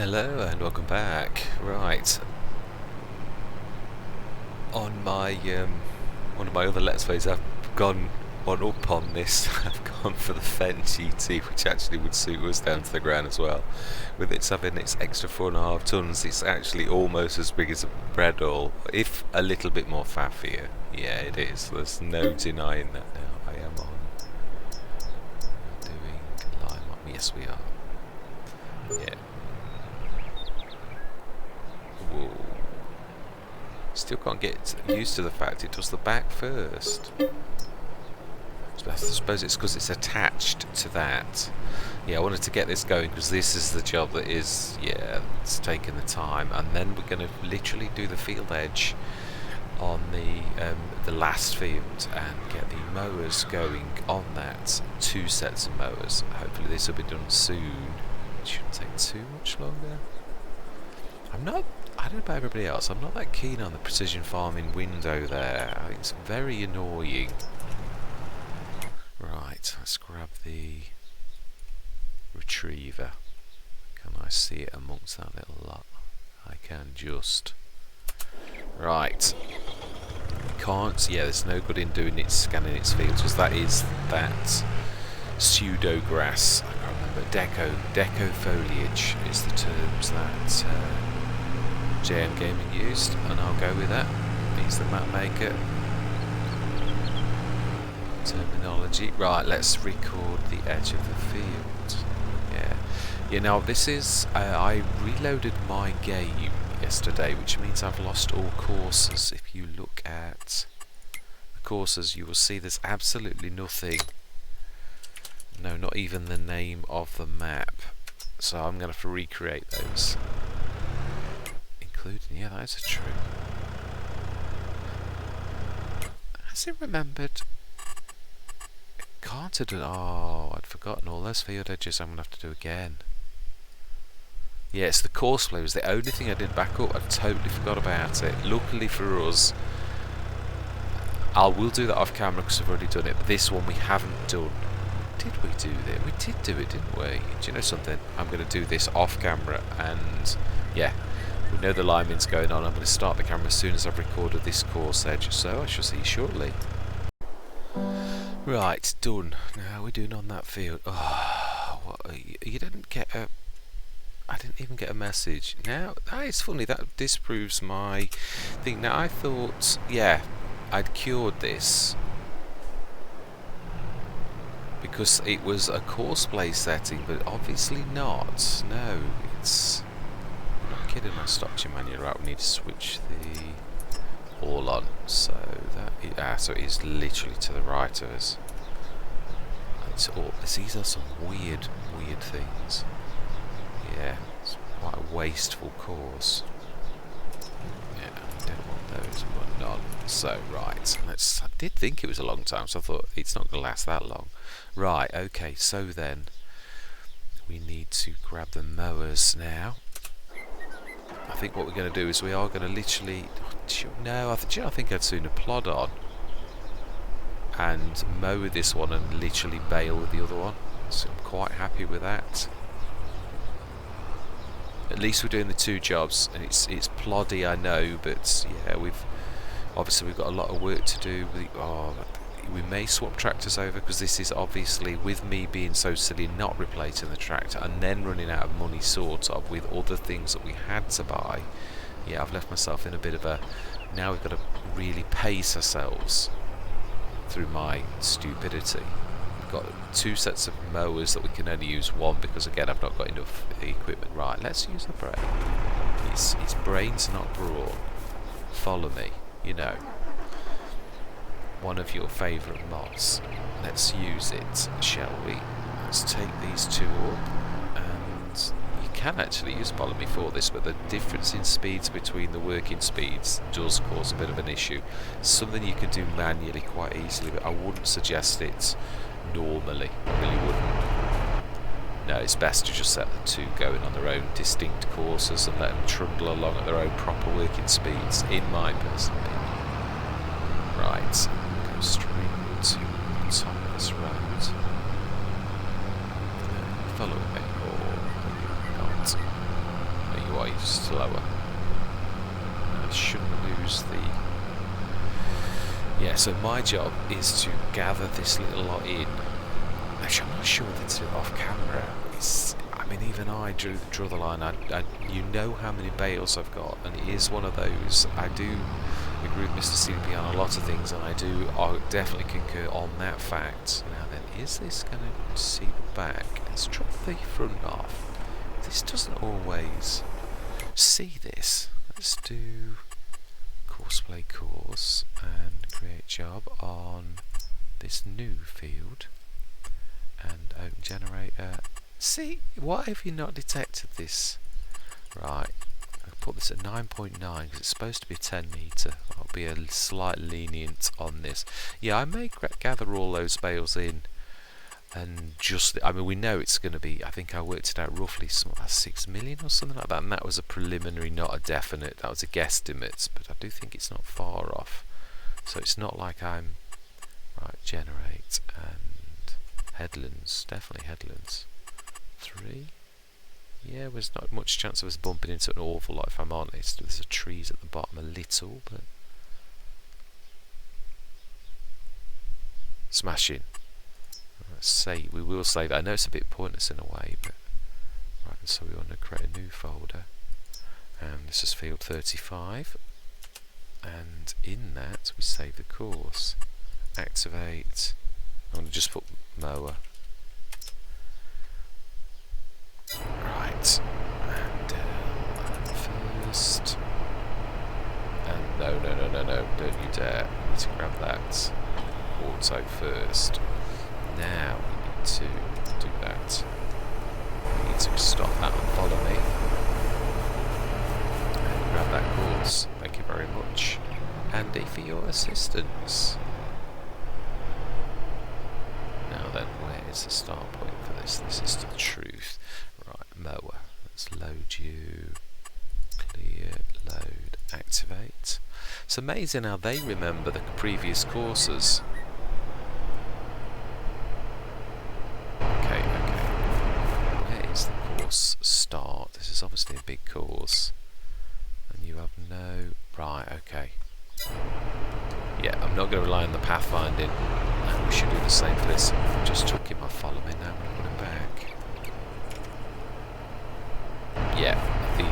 Hello and welcome back. Right, on my one of my other Let's Plays, I've gone one up on this. I've gone for the Fen GT, which actually would suit us down to the ground as well. With its having its extra 4.5 tons, it's actually almost as big as a breadall, if a little bit more faffier. Yeah, it is. There's no denying that now. I am on doing lime up. Yes, we are. Yeah. Whoa. Still can't get used to the fact it does the back first. I suppose it's because it's attached to that. Yeah, I wanted to get this going because this is the job that is, yeah, it's taken the time. And then we're going to literally do the field edge on the last field and get the mowers going on that. 2 sets of mowers. Hopefully this will be done soon. It shouldn't take too much longer. I don't know about everybody else, I'm not that keen on the precision farming window there. I think it's very annoying. Right, let's grab the retriever. Can I see it amongst that little lot? I can just. Right. Can't, yeah, there's no good in doing it, scanning its fields, because that is that pseudo grass. I can't remember. Deco foliage is the terms that JMGaming used, and I'll go with that. He's the map maker. Terminology. Right, let's record the edge of the field. Yeah, now this is, I reloaded my game yesterday, which means I've lost all courses. If you look at the courses, you will see there's absolutely nothing. No, not even the name of the map. So I'm going to have to recreate those. Including, yeah, that is true. Has it remembered? Can't have done. Oh, I'd forgotten all those field edges I'm going to have to do again. Yes, the Courseplay was the only thing I didn't back up. I totally forgot about it. Luckily for us, I will do that off camera because I've already done it. But this one we haven't done. Did we do that? We did do it, didn't we? Do you know something? I'm going to do this off camera, and yeah, we know the lineman's going on. I'm going to start the camera as soon as I've recorded this course edge, so I shall see you shortly. Right, done. Now we're doing on that field. Oh, what, you didn't get a. I didn't even get a message. Now that is funny. That disproves my thing. Now I thought, yeah, I'd cured this because it was a Courseplay setting, but obviously not. No, it's. I'm not kidding. I stopped your manual. Right, we need to switch the all on. So that so it is literally to the right of us. It's all. These are some weird things. Yeah, it's quite a wasteful course. Yeah, I don't want those, but none. So right, I did think it was a long time, so I thought it's not going to last that long. Right, okay. So then we need to grab the mowers now. I think what we're going to do is we are going to literally. No, I think I'd sooner plod on and mow with this one and literally bale with the other one. So I'm quite happy with that. At least we're doing the 2 jobs, and it's ploddy, I know, but yeah, we've got a lot of work to do. We may swap tractors over because this is obviously, with me being so silly not replacing the tractor and then running out of money sort of with other things that we had to buy. Yeah, I've left myself in a bit of a. Now we've got to really pace ourselves through my stupidity. We've got 2 sets of mowers that we can only use 1 because again I've not got enough equipment. Right, let's use the brain. It's brains not brawn. Follow me, you know. One of your favourite mods. Let's use it, shall we? Let's take these 2 up, and you can actually use follow me for this, but the difference in speeds between the working speeds does cause a bit of an issue. Something you can do manually quite easily, but I wouldn't suggest it normally. I really wouldn't. No, it's best to just set the 2 going on their own distinct courses and let them trundle along at their own proper working speeds, in my personal opinion. Right, go straight to the top of this road. Follow me, or maybe not. slower. I shouldn't lose the... Yeah, so my job is to gather this little lot in. Actually, I'm not sure whether to do it off camera. I mean, even I draw the line. You know how many bales I've got, and it is one of those. I do agree with Mr. CDP on a lot of things, and I definitely concur on that fact. Now then, is this going to see the back? Let's drop the front off. This doesn't always see this. Let's do Courseplay course and create job on this new field and open generator. See, why have you not detected this? Right, I'll put this at 9.9 because it's supposed to be 10 metre. I'll be a slight lenient on this. Yeah, I may gather all those bales in and just, I mean, we know it's going to be, I think I worked it out roughly something like 6 million or something like that, and that was a preliminary, not a definite. That was a guesstimate, but I do think it's not far off. So it's not like I'm, right, generate and headlands, definitely headlands. 3. Yeah, there's not much chance of us bumping into an awful lot if I'm honest. There's a trees at the bottom a little, but smashing. We will save it. I know it's a bit pointless in a way, but right, so we want to create a new folder, and this is field 35, and in that we save the course. Activate. I'm going to just put mower. Right, and first, and no, don't you dare. I need to grab that auto first. Now we need to do that. We need to stop that and follow me. And grab that course. Thank you very much. Andy, for your assistance. Now then, where is the start point for this? This is the truth. Right, mower. Let's load you. Clear, load, activate. It's amazing how they remember the previous courses. Start. This is obviously a big course, and you have no right. Okay. Yeah, I'm not going to rely on the pathfinding, and we should do the same for this. Just chucking my follow me now. I'm putting back. Yeah, it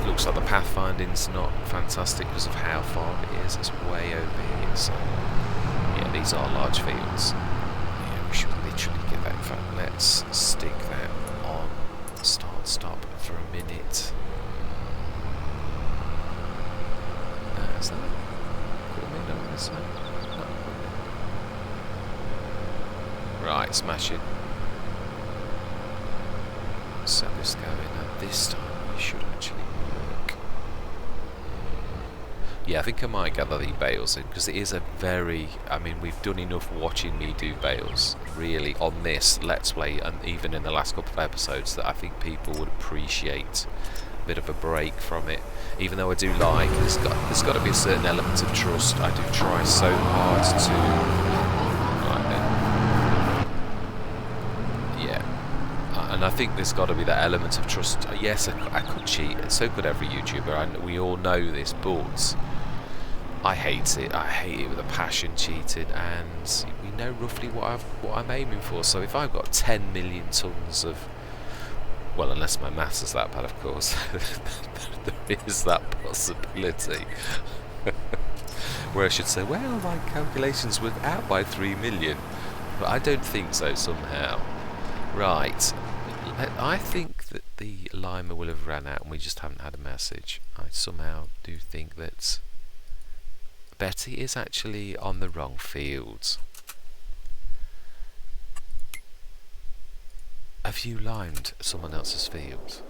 looks like the pathfinding's not fantastic because of how far it is. It's way over here. So yeah, these are large fields. Yeah, we should literally get that. In fact, let's stick that on. Stop for a minute. Is that put me on this side? No. Right, smash it. Set this going, and this time we should actually work. Yeah, I think I might gather the bales in because it is a very, I mean, we've done enough watching me do bales really on this Let's Play, and even in the last couple of episodes, that I think people would appreciate a bit of a break from it. Even though I do like, there's got to be a certain element of trust. I do try so hard to, right then. Yeah, and I think there's got to be that element of trust. Yes, I could cheat, and so could every YouTuber, we all know this, but I hate it. I hate it with a passion, cheating, and we know roughly what I'm aiming for. So if I've got 10 million tons of, well, unless my maths is that bad, of course, there is that possibility. Where I should say, well, my calculations were out by 3 million, but I don't think so somehow. Right, I think that the limer will have ran out, and we just haven't had a message. I somehow do think that Betty is actually on the wrong field. Have you limed someone else's field?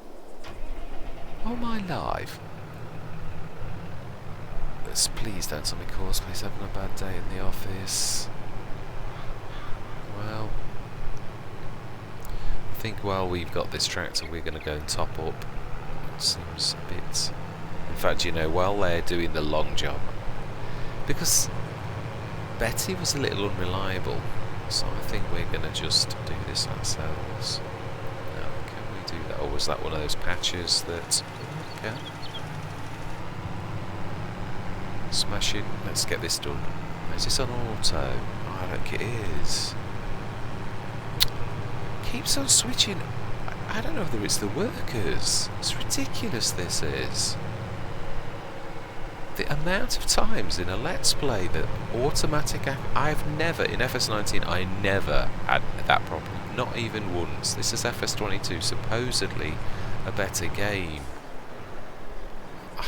Oh my life. Please don't tell me Courseplay having a bad day in the office. Well, I think while we've got this tractor we're going to go and top up. It seems a bit... In fact, you know, while they're doing the long job, because Betty was a little unreliable, so I think we're going to just do this ourselves. Now, can we do that? Or was that one of those patches that... can. Smash it. Let's get this done. Is this on auto? Oh, I don't think it is. Keeps on switching. I don't know whether it's the workers. It's ridiculous, this is. The amount of times in a Let's Play that automatic... I've never, in FS19, I never had that problem. Not even once. This is FS22, supposedly a better game.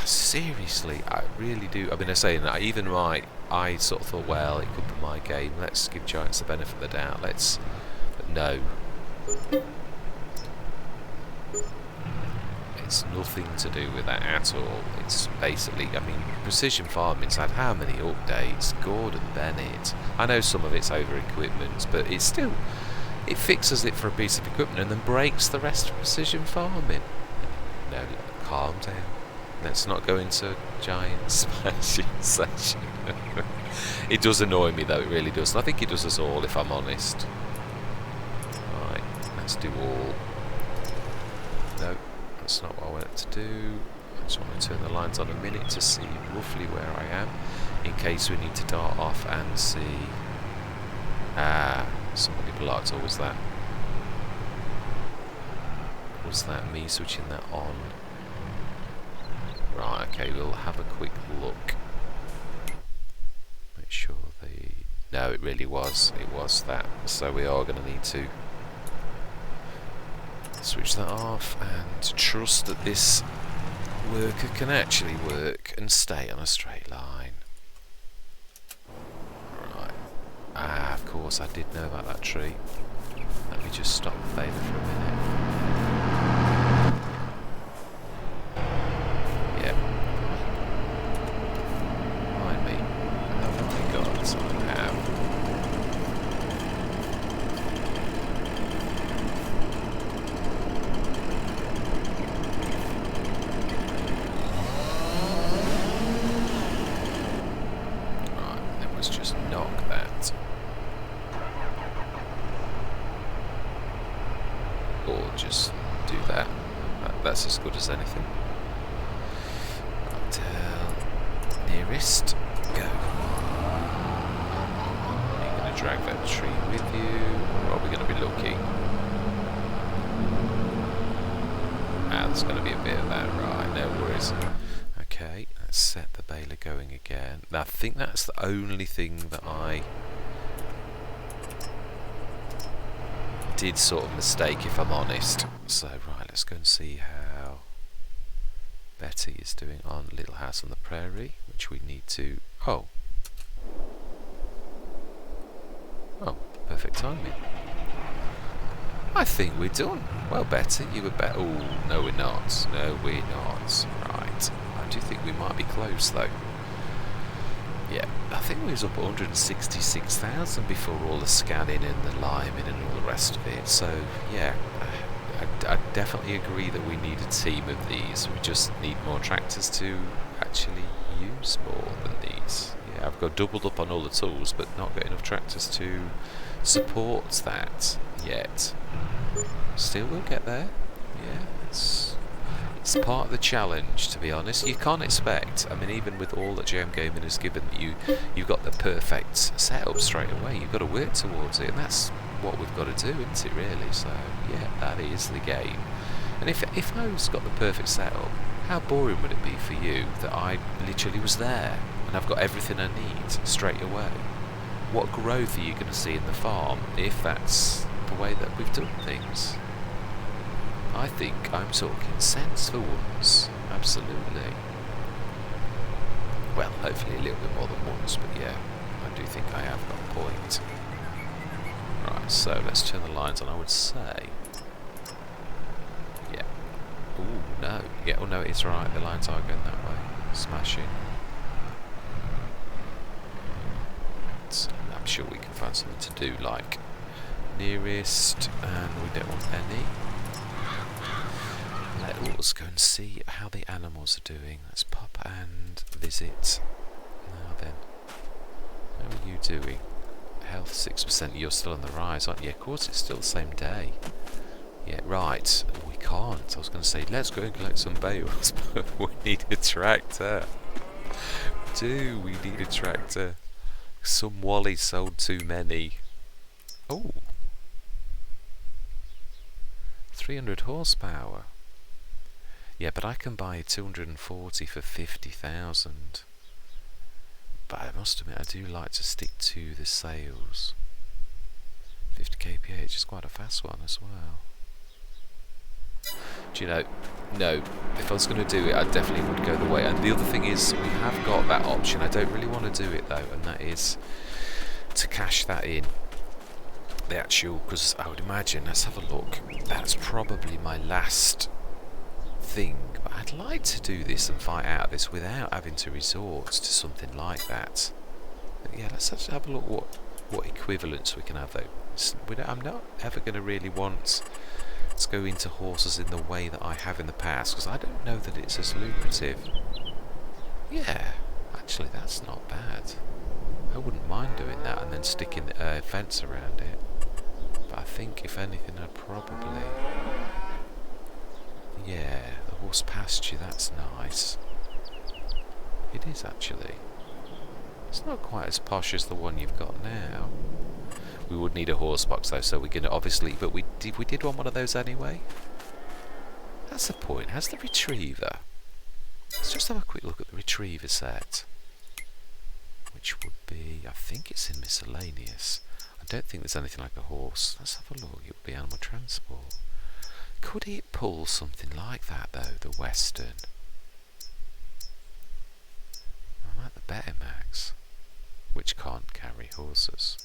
Seriously, I really do. I mean, I'm saying that even I sort of thought, well, it could be my game. Let's give Giants the benefit of the doubt. But no. It's nothing to do with that at all. It's basically, I mean, Precision Farming's had how many updates? Gordon Bennett. I know some of it's over equipment, but it's still, it fixes it for a piece of equipment and then breaks the rest of Precision Farming. No, calm down. Let's not go into giant smashing session. It does annoy me though, it really does. And I think it does us all, if I'm honest. Right, let's do all. No. That's not what I wanted to do. I just want to turn the lines on a minute to see roughly where I am, in case we need to dart off and see. Somebody blocked. Or was that? Was that me switching that on? Right. Okay. We'll have a quick look. Make sure No, it really was. It was that. So we are going to need to switch that off and trust that this worker can actually work and stay on a straight line. Right. Of course I did know about that tree. Let me just stop the fader for a minute. Yeah. Mind me. Oh my god, somehow. Just do that. That's as good as anything. Nearest. Go. You're going to drag that tree with you, or are we going to be looking? There's going to be a bit of that, right? No worries. Okay, let's set the baler going again. Now, I think that's the only thing that I did sort of mistake, if I'm honest. So right, let's go and see how Betty is doing on Little House on the Prairie, which we need to... Oh, perfect timing. I think we're done. Well, Betty, you were better. Oh, no we're not. No we're not. Right, I do think we might be close though. Yeah, I think we was up 166,000 before all the scanning and the liming and all the rest of it. So yeah, I definitely agree that we need a team of these. We just need more tractors to actually use more than these. Yeah, I've got doubled up on all the tools, but not got enough tractors to support that yet. Still, we'll get there. Yeah, it's part of the challenge, to be honest. You can't expect, I mean, even with all that JMGaming has given you, you've got the perfect setup straight away. You've got to work towards it, and that's what we've got to do, isn't it, really? So, yeah, that is the game. And if I was got the perfect setup, how boring would it be for you that I literally was there, and I've got everything I need straight away? What growth are you going to see in the farm if that's the way that we've done things? I think I'm talking sense for once. Absolutely. Well, hopefully a little bit more than once, but yeah, I do think I have got a point. Right, so let's turn the lines on, I would say. Yeah. Ooh, no. Yeah, oh no, it's right, the lines are going that way. Smashing. So I'm sure we can find something to do, like nearest, and we don't want any. Let us go and see how the animals are doing. Let's pop and visit. Now then, how are you doing? Health 6%. You're still on the rise, aren't you? Of course, it's still the same day. Yeah, right. We can't. I was going to say, let's go and collect some bales, but we need a tractor. We need a tractor. Some Wally sold too many. Oh. 300 horsepower. Yeah, but I can buy 240 for 50,000. But I must admit, I do like to stick to the sales. 50 kph is quite a fast one as well. Do you know, no, if I was going to do it, I definitely would go the way. And the other thing is, we have got that option. I don't really want to do it though, and that is to cash that in. The actual, because I would imagine, let's have a look, that's probably my last thing. But I'd like to do this and fight out this without having to resort to something like that. But yeah, let's actually have a look what equivalents we can have though. I'm not ever going to really want to go into horses in the way that I have in the past, because I don't know that it's as lucrative. Yeah, actually that's not bad. I wouldn't mind doing that and then sticking a fence around it. But I think if anything I'd probably... Yeah, the horse pasture, that's nice. It is actually. It's not quite as posh as the one you've got now. We would need a horse box though, so we're going to obviously... But we did want one of those anyway. That's the point. Has the retriever... Let's just have a quick look at the retriever set. Which would be... I think it's in miscellaneous. I don't think there's anything like a horse. Let's have a look. It would be animal transport. Could it pull something like that though, the Western? I like the Betamax, which can't carry horses.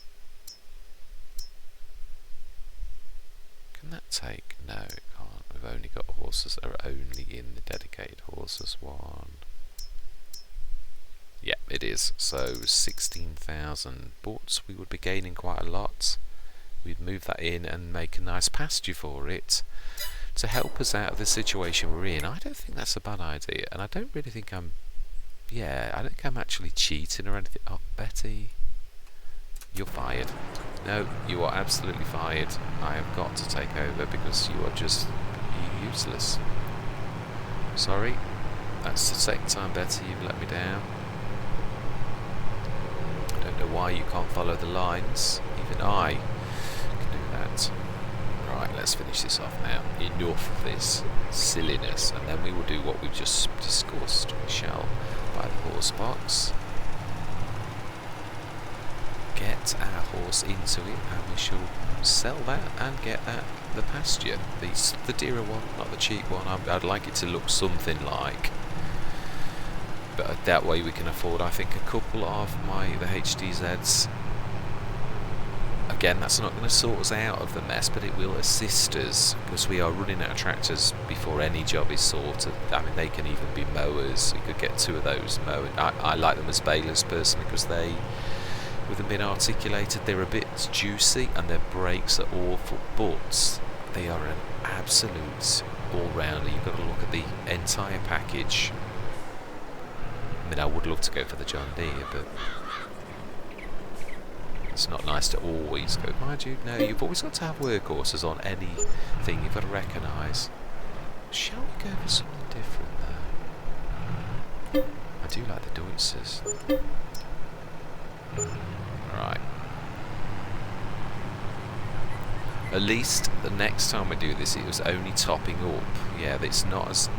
Can that take? No, it can't. We've only got horses that are only in the dedicated horses one. Yeah, it is. So 16,000, but we would be gaining quite a lot. We'd move that in and make a nice pasture for it to help us out of the situation we're in. I don't think that's a bad idea, and I don't really think I don't think I'm actually cheating or anything. Oh, Betty, you're fired. No, you are absolutely fired. I have got to take over because you are just useless. Sorry, that's the second time, Betty, you've let me down. I don't know why you can't follow the lines. Even I can do that. Right, let's finish this off now. Enough of this silliness, and then we will do what we've just discussed. We shall buy the horse box, get our horse into it, and we shall sell that and get the pasture. The dearer one, not the cheap one. I'd like it to look something like, but that way we can afford, I think, a couple of the HDZs. Again, that's not going to sort us out of the mess, but it will assist us, because we are running out of tractors before any job is sorted. I mean, they can even be mowers. You could get two of those mowing. I like them as balers personally, because they, with them being articulated, they're a bit juicy and their brakes are awful, but they are an absolute all-rounder. You've got to look at the entire package. I mean, I would love to go for the John Deere, but it's not nice to always go. Mind you, no, you've always got to have workhorses on anything. You've got to recognise. Shall we go for something different though? I do like the Deutzers. Right. At least the next time we do this, it was only topping up. Yeah, it's not as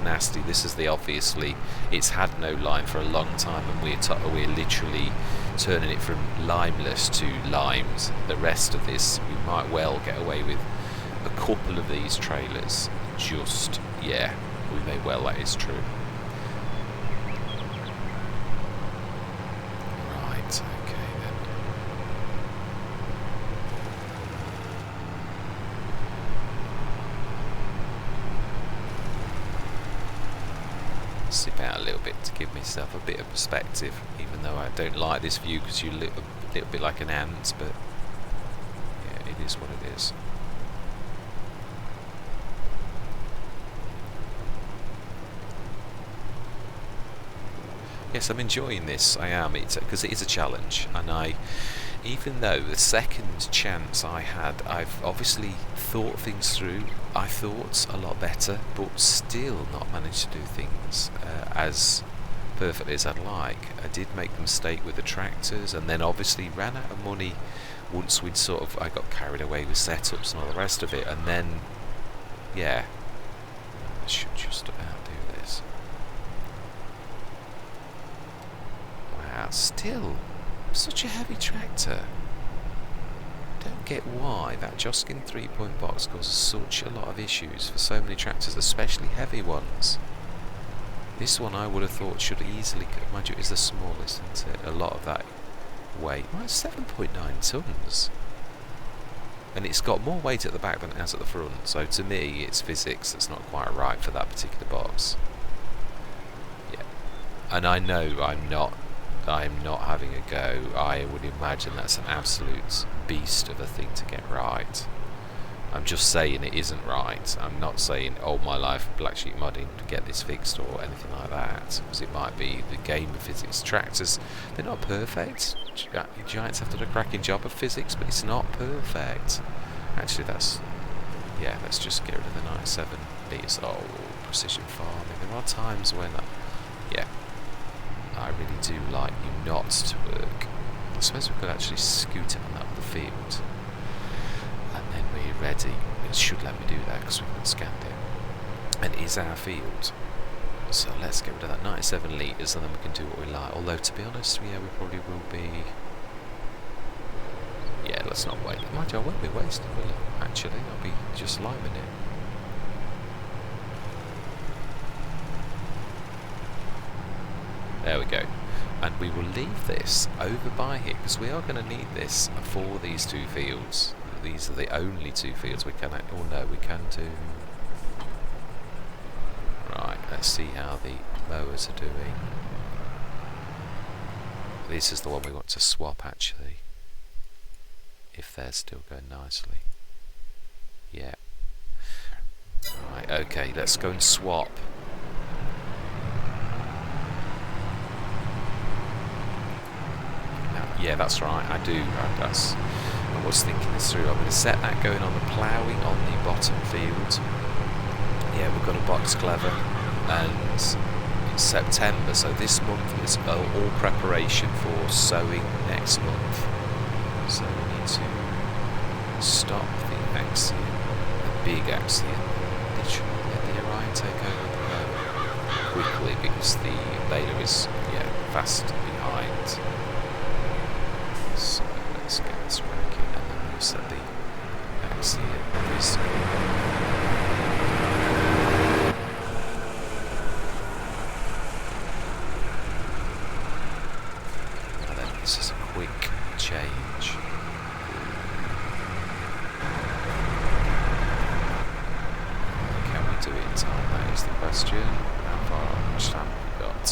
nasty. This is obviously it's had no lime for a long time, and we're literally turning it from limeless to limed. The rest of this, we might well get away with a couple of these trailers. Just, yeah, we may well, that is true. Right, okay then. Sip out a little bit to give myself a bit of perspective, even though I don't like this view because you look a little bit like an ant, but yeah, it is what it is. Yes, I'm enjoying this. I am. It's because it is a challenge, and even though the second chance I had, I've obviously thought things through. I thought a lot better, but still not managed to do things as perfectly as I'd like. I did make the mistake with the tractors, and then obviously ran out of money once we'd sort of, I got carried away with setups and all the rest of it, and then, yeah, I should just about do this. Wow, still such a heavy tractor. Don't get why that Joskin 3-point box causes such a lot of issues for so many tractors, especially heavy ones. This one I would have thought should easily, mind you, it is the smallest, isn't it? A lot of that weight. Well, it's 7.9 tons. And it's got more weight at the back than it has at the front, so to me it's physics that's not quite right for that particular box. Yeah. And I know I'm not having a go. I would imagine that's an absolute beast of a thing to get right. I'm just saying it isn't right. I'm not saying, oh, my life black sheep modding to get this fixed or anything like that, because it might be the game of physics. Tractors, they're not perfect. Giants have done a cracking job of physics, but it's not perfect. Actually, that's, yeah, let's just get rid of the 97 litres. Oh, precision farming. There are times when, yeah, I really do like you not to work. I suppose we could actually scoot it on up the field. And then we're ready. It should let me do that because we haven't scanned it. And it is our field. So let's get rid of that 97 litres and then we can do what we like. Although, to be honest, yeah, we probably will be... Yeah, let's not wait. Mind you, I won't be wasting, will I? Actually, I'll be just liming it. There we go. And we will leave this over by here because we are going to need this for these two fields. These are the only two fields we can... Oh no, we can do... Right, let's see how the mowers are doing. This is the one we want to swap, actually. If they're still going nicely. Yeah. Right, okay, let's go and swap. Now, yeah, that's right, I do. I was thinking this through. I'm going to set that going on the ploughing on the bottom field. Yeah, we've got a box clever, and it's September, so this month is all preparation for sowing next month. So we need to stop the Axion, the big Axion, literally let the Orion take over the mower quickly because the baler is, yeah, fast behind. So let's get this working, and then we'll set the Axion risk. This is a quick change. Can we do it in time? That is the question. How much time have we got?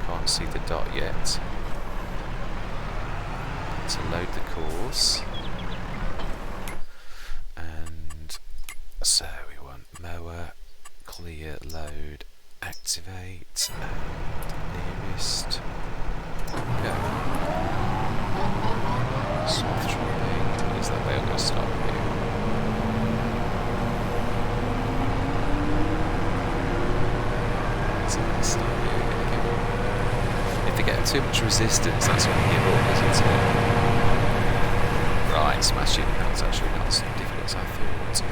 Can't see the dot yet. To load the course. And so we want mower, clear, load, activate, and nearest. Go. Swath dropping. Is that way I'm going to stop here? So let's start here again. If they get too much resistance, that's when we give up, isn't it? Right, smashing. That's actually not as difficult as I thought.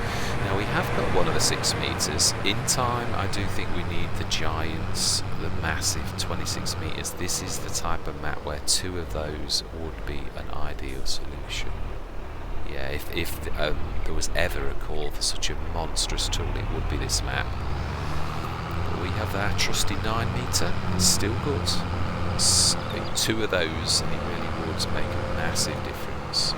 Now we have got one of the 6 metres. In time, I do think we need the giants, the massive 26 metres. This is the type of map where 2 of those would be an ideal solution. Yeah, if there was ever a call for such a monstrous tool, it would be this map. But we have our trusty 9 metre. It's still good. I think 2 of those, it really would make a massive difference.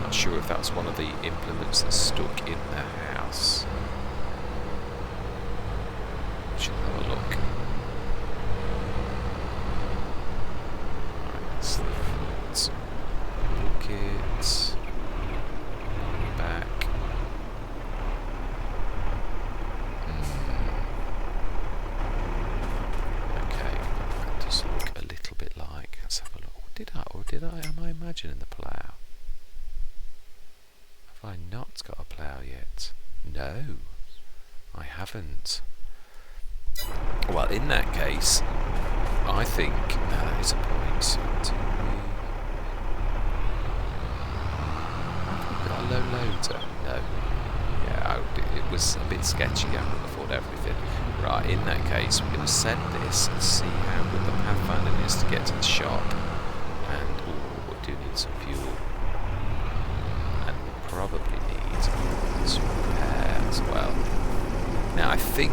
Not sure if that's one of the implements that's stuck in the house. Should have a look. Right, that's the front. Bucket. Back. Okay, that does look a little bit like Am I imagining the plough? Have I not got a plough yet? No, I haven't. Well, in that case, I think that is a point. Have we got a low loader? No. Yeah, it was a bit sketchy. I couldn't afford everything. Right, in that case, we're going to send this and see how good the pathfinding is to get to the shop. And, we do need some fuel. And we'll probably need to repair as well. Now, I think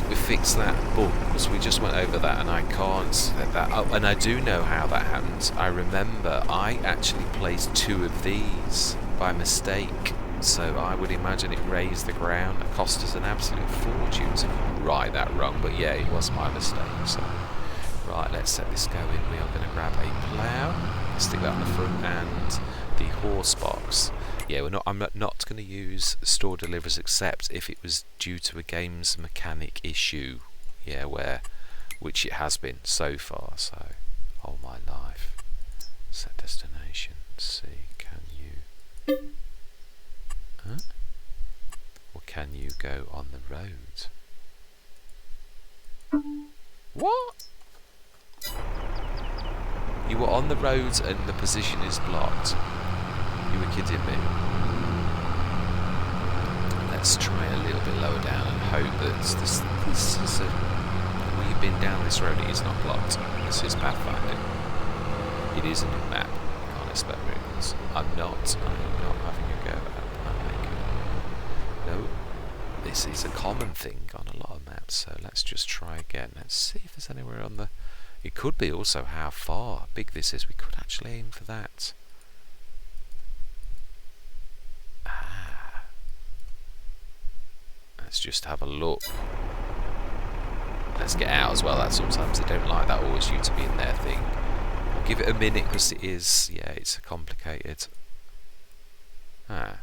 we fixed that bug, because we just went over that and I can't set that up. And I do know how that happened. I remember I actually placed 2 of these by mistake. So I would imagine it raised the ground. It cost us an absolute fortune to right that wrong. But yeah, it was my mistake. So right, let's set this going. We are going to grab a plough, stick that on the front, and the horse box. Yeah, I'm not going to use store delivers except if it was due to a game's mechanic issue. Yeah, which it has been so far. So, all my life. Set destination. See, can you? Huh? Or can you go on the road? What? You were on the road and the position is blocked. You were kidding me. Let's try a little bit lower down and hope that this is we've been down this road, it is not blocked. This is pathfinding. It is a new map. You can't expect miracles. I'm not having a go at planning. No. This is a common thing on a lot of maps, so let's just try again. Let's see if there's anywhere on the... It could be also how far big this is. We could actually aim for that. Let's just have a look. Let's get out as well. That sometimes they don't like that always you to be in their thing. We'll give it a minute because it is, yeah, it's complicated. Let's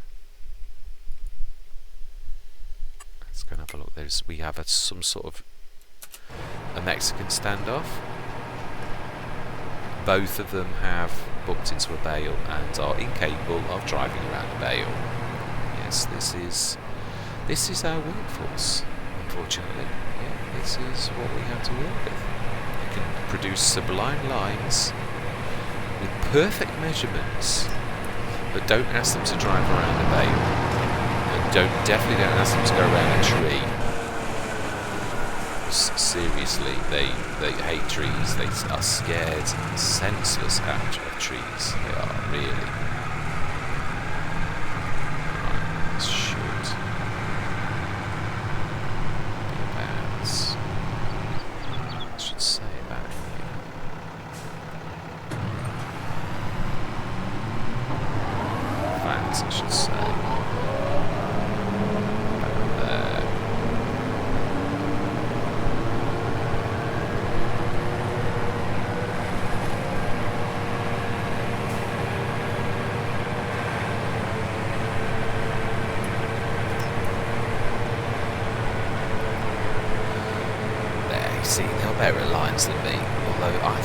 go and have a look. We have some sort of a Mexican standoff. Both of them have booked into a bale and are incapable of driving around a bale. Yes, this is our workforce, unfortunately. Yeah, this is what we have to work with. You can produce sublime lines with perfect measurements, but don't ask them to drive around a bale. And definitely don't ask them to go around a tree. Seriously, they hate trees. They are scared, senseless of trees. They are really. See, they're better at lines than me, although I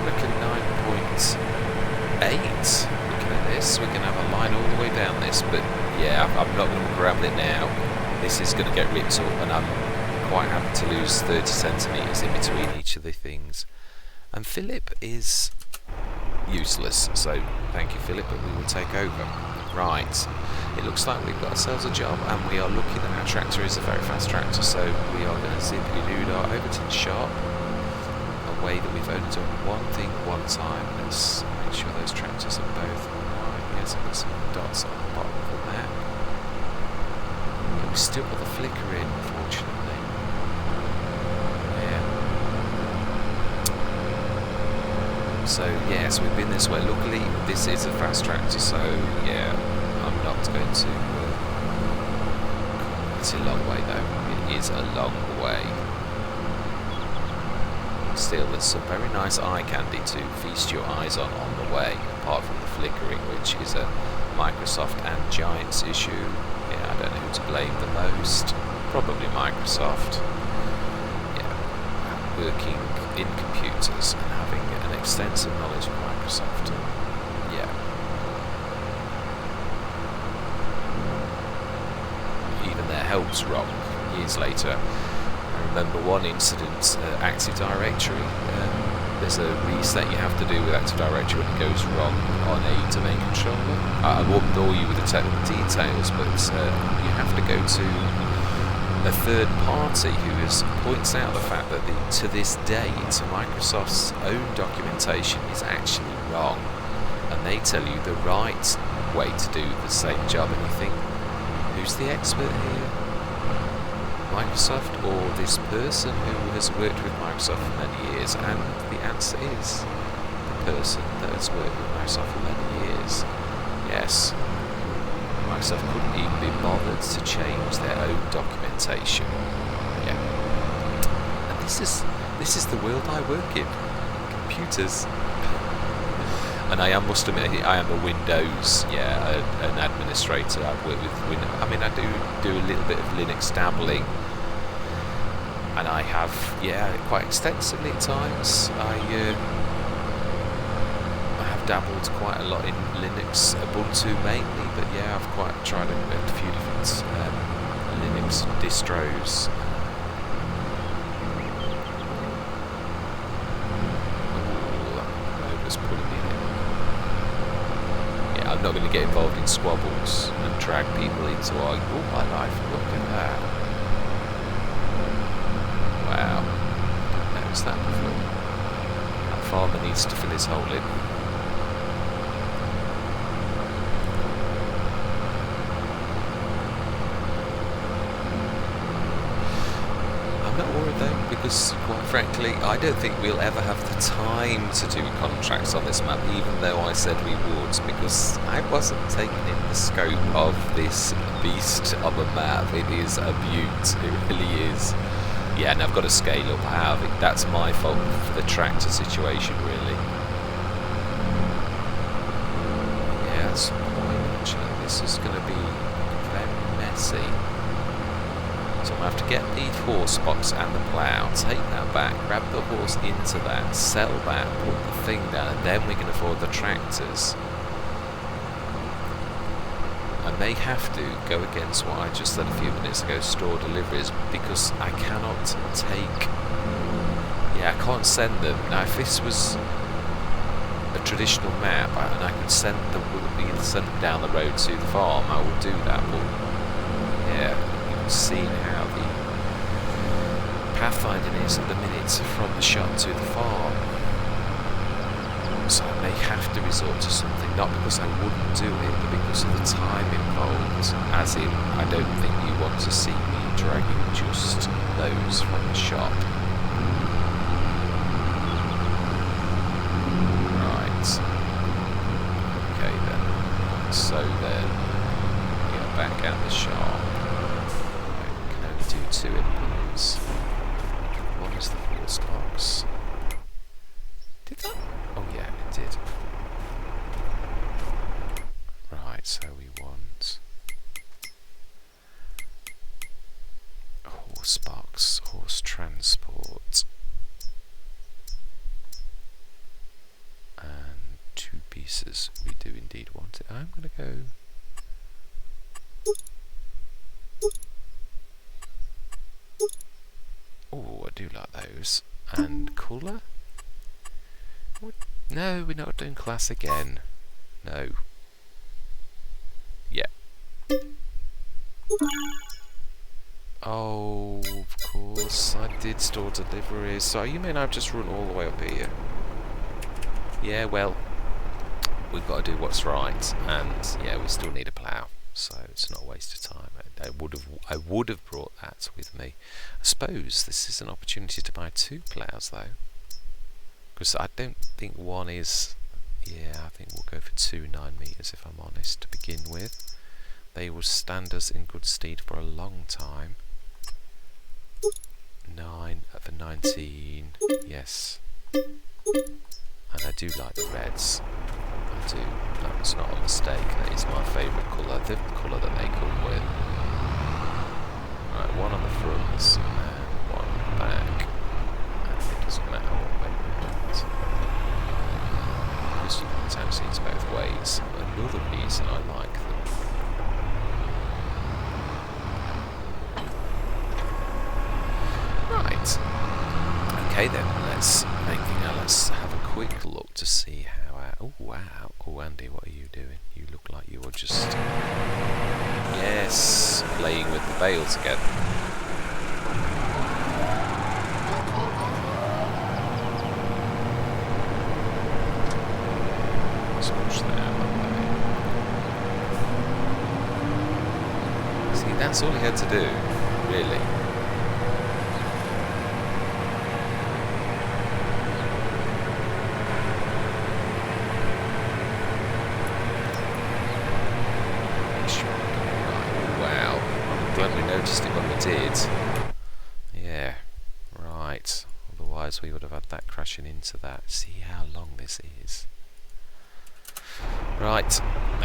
reckon 9.8. Looking at this, we can have a line all the way down this, but yeah, I'm not going to walk around with it now. This is going to get ripped up, and I'm quite happy to lose 30 centimetres in between each of the things. And Philip is useless, so thank you, Philip, but we will take over. Right, it looks like we've got ourselves a job, and we are looking at our tractor is a very fast tractor, so we are going to zippity-doo-dah over to the shop, a way that we've only done one thing one time. Let's make sure those tractors are both right. Yes, I've got some dots on the bottom of the map. But we've still got the flicker in, unfortunately. Yeah. So yes, we've been this way. Luckily, this is a fast tractor, so yeah, I'm not going to. It's a long way though. It is a long way. Still, there's some very nice eye candy to feast your eyes on the way. Apart from the flickering, which is a Microsoft and Giants issue. Yeah, I don't know who to blame the most. Probably Microsoft. Yeah, working in computers and having an extensive knowledge of Microsoft. Yeah. Even their help's wrong years later. I remember one incident, Active Directory. There's a reset you have to do with Active Directory when it goes wrong on a domain controller. I won't bore you with the technical details, but you have to go to a third party who points out the fact that to this date Microsoft's own documentation is actually wrong, and they tell you the right way to do the same job, and you think, who's the expert here? Microsoft or this person who has worked with Microsoft for many years? And the answer is the person that has worked with Microsoft for many years. Yes, Microsoft couldn't even be bothered to change their own documentation. Yeah, and this is the world I work in, computers. And I must admit, I am a Windows, an administrator. I've worked with Windows. I mean, I do a little bit of Linux dabbling, and I have, quite extensively at times. I have dabbled quite a lot in Linux, Ubuntu mainly, but I've quite tried a few different Linux distros. I'm not going to get involved in squabbles and drag people into arguing. Oh, my life, look at that. Wow. Notice that before. That farmer needs to fill his hole in. I'm not worried though, because quite frankly, I don't think we'll ever have the time to do contracts on this map, even though I said we would, because I wasn't taking in the scope of this beast of a map. It is a beaut, it really is. Yeah, and I've got to scale up. That's my fault for the tractor situation, really. Yeah, that's the point, actually. This is going to be very messy. So I'm going to have to get the horse box and the plough, take that back, grab the horse into that, sell that, put the thing down, and then we can afford the tractors. I may have to go against what I just said a few minutes ago, store deliveries, because I cannot take... I can't send them. Now, if this was a traditional map and I could send them down the road to the farm, I would do that, but you've seen how the pathfinding is at the minute from the shop to the farm. So I may have to resort to something, not because I wouldn't do it, but because of the time involved. As in, I don't think you want to see me dragging just those from the shop. Right. Okay then. So then, back at the shop. I can only do 2 inputs. One is the horse box. Did that? Oh yeah, it did. Right, so we want a horse box, horse transport, and 2 pieces. We do indeed want it. I'm going to go... Oh, I do like those. And colour? No, we're not doing class again. No. Yeah. Oh, of course, I did store deliveries. So you mean I've just run all the way up here? Yeah, well, we've got to do what's right, and we still need a plough, so it's not a waste of time. I would have brought that with me. I suppose this is an opportunity to buy 2 ploughs though, because I don't think one is. I think we'll go for 2 9-meters if I'm honest to begin with. They will stand us in good stead for a long time. 9 for 19, yes. And I do like the reds. I do. That's not a mistake. That is my favourite colour. The colour that they come with. Right, one on the front and one on the back. And it doesn't matter what sometimes it's both ways. Another reason I like them. Right. Okay then, let's have a quick look to see how our... Oh wow. Oh Andy, what are you doing? You look like you were just... Yes, playing with the bales again. Let's push that out that way. See, that's all he had to do, really. Noticed it when we did. Yeah, right. Otherwise we would have had that crashing into that. See how long this is. Right,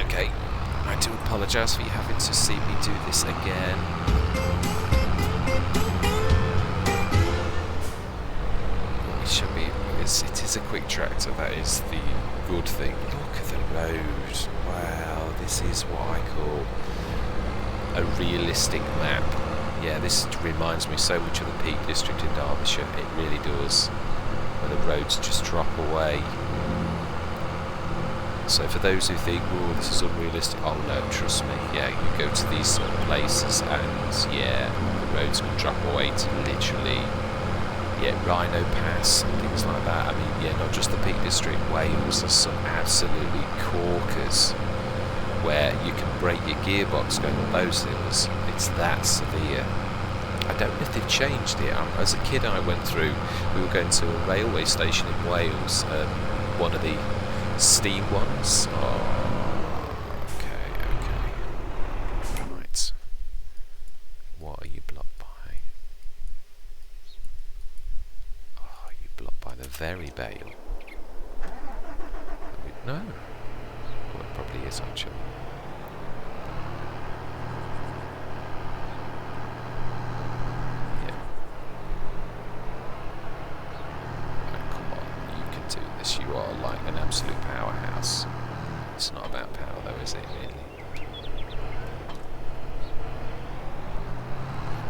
okay. I do apologise for you having to see me do this again. It should be, because it is a quick tractor, that is the good thing. Look at the road. Wow, this is what I call a realistic map. Yeah, this reminds me so much of the Peak District in Derbyshire. It really does. Where the roads just drop away. So for those who think, oh, this is unrealistic, oh no, trust me. Yeah, you go to these sort of places and yeah, the roads can drop away to literally, yeah, Rhino Pass and things like that. I mean, yeah, not just the Peak District. Wales has some absolutely corkers where you can break your gearbox going up those hills. It's that severe. I don't know if they've changed it. As a kid I went through, we were going to a railway station in Wales, one of the steam ones. Oh, okay. Right. What are you blocked by? Oh, you blocked by the very bale. No. Well, it probably is actually. You are like an absolute powerhouse. It's not about power though, is it, really?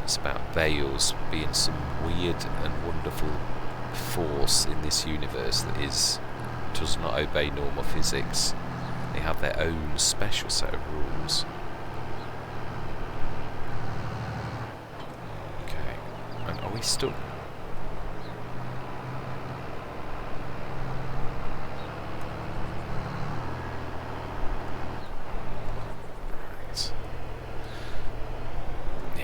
It's about bales being some weird and wonderful force in this universe that does not obey normal physics. They have their own special set of rules. Okay. And are we stuck?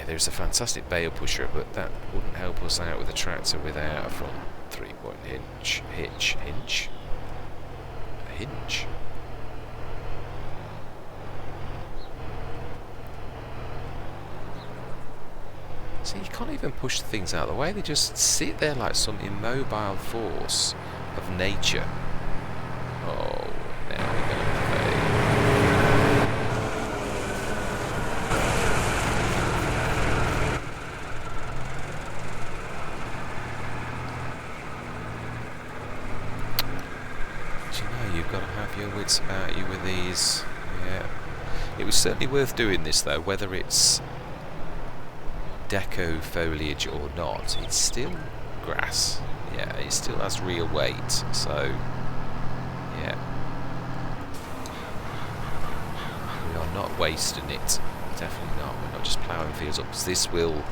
There's a fantastic bale pusher, but that wouldn't help us out with a tractor without a front 3-point hinge. A hinge? See, you can't even push things out of the way, they just sit there like some immobile force of nature. Oh, now we're going to fail. You've got to have your wits about you with these. Yeah, it was certainly worth doing this though, whether it's deco foliage or not. It's still grass. Yeah, it still has real weight. So yeah, we are not wasting it. Definitely not. We're not just ploughing fields up, because this will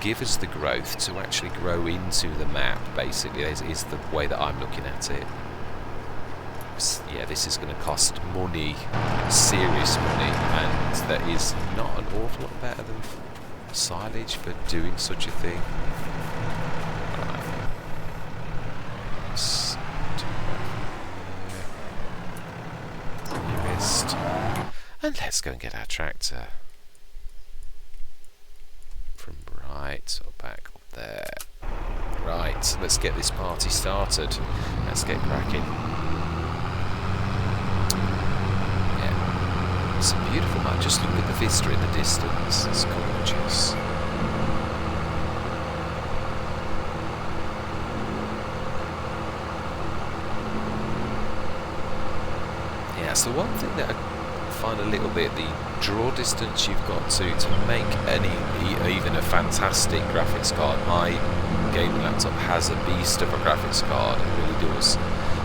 give us the growth to actually grow into the map. Basically, is the way that I'm looking at it. Yeah, this is going to cost money, serious money, and that is not an awful lot better than silage for doing such a thing. Right. Let's do that. You missed. And let's go and get our tractor from right or back up there. Right, let's get this party started. Let's get cracking. It's a beautiful map. Just look at the vista in the distance. It's gorgeous. that's the one thing that I find a little bit, the draw distance you've got to make even a fantastic graphics card. My gaming laptop has a beast of a graphics card, it really does.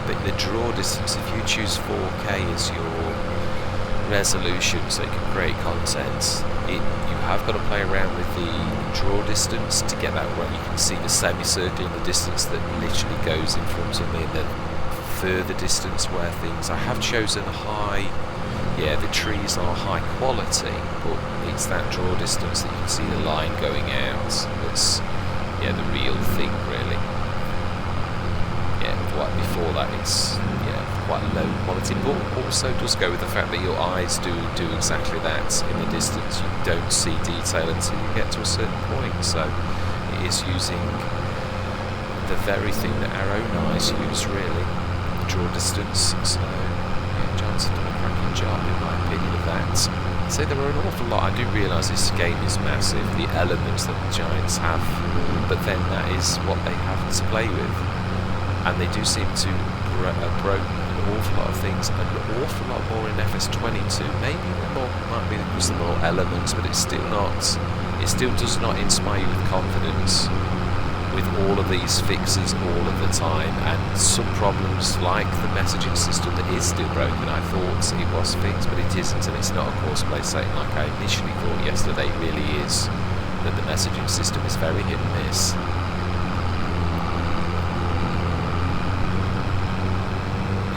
But the draw distance, if you choose 4K as your resolution so you can create content, you have got to play around with the draw distance to get that right. You can see the semicircle and the distance that literally goes in front of me, and the further distance where things, I have chosen high, yeah, the trees are high quality, but it's that draw distance that you can see the line going out that's, yeah, the real thing really. Yeah, before that it's, yeah, quite low quality, but also does go with the fact that your eyes do exactly that. In the distance you don't see detail until you get to a certain point, so it is using the very thing that our own eyes use really, the draw distance. So yeah, John's done a cracking job in my opinion of that. So there are an awful lot. I do realise this game is massive, the elements that the Giants have, but then that is what they have to play with. And they do seem to broke an awful lot of things, an awful lot more in FS22. Maybe more might be because of more elements, but it's still not. It still does not inspire you with confidence with all of these fixes all of the time, and some problems like the messaging system that is still broken. I thought it was fixed, but it isn't, and it's not a Courseplay setting like I initially thought yesterday. It really is that the messaging system is very hit and miss.